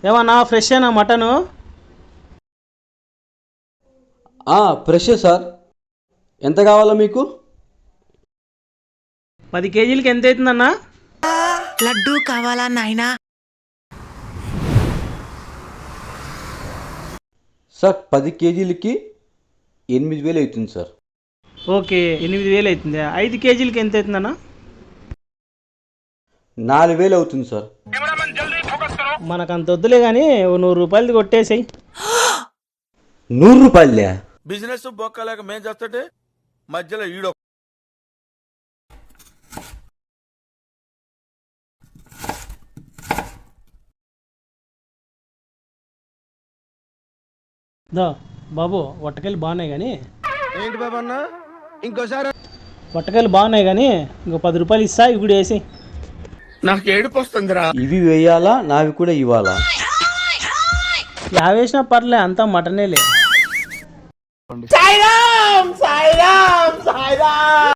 ఏమన్నా ఫ్రెషేనా mutton? ఫ్రెషే sir. ఎంత కావాలో మీకు? 10 కేజీలకి ఎంత అవుతుందన్నా? లడ్డూ కావాలా నాయనా? సార్ 10 కేజీలకి 8,000 అవుతుంది సార్. ఓకే, 8,000 అవుతుందా? 5 కేజీలకి ఎంత అవుతుందన్నా? 4,000 అవుతుంది సార్. మనకంత వద్దులే కానీ ఓ 100 రూపాయలది కొట్టేసాయి. 100 రూపాయలే? బిజినెస్ బొక్కలేక మేం చేస్తుంటే మధ్యలో ఈడో. దా బాబు, వట్టకాయలు బాగున్నాయి కానీ. ఏంటి బాబు అన్న ఇంకోసారి? వట్టకాయలు బాగున్నాయి కానీ ఇంకో 10 రూపాయలు ఇస్తా, ఇవి కూడా వేసి. నాకు ఏడుపు వస్తుందిరా. ఇవి వేయాలా, నావి కూడా ఇవ్వాలా? యావేసినా పర్లే, అంతా మటనేలే.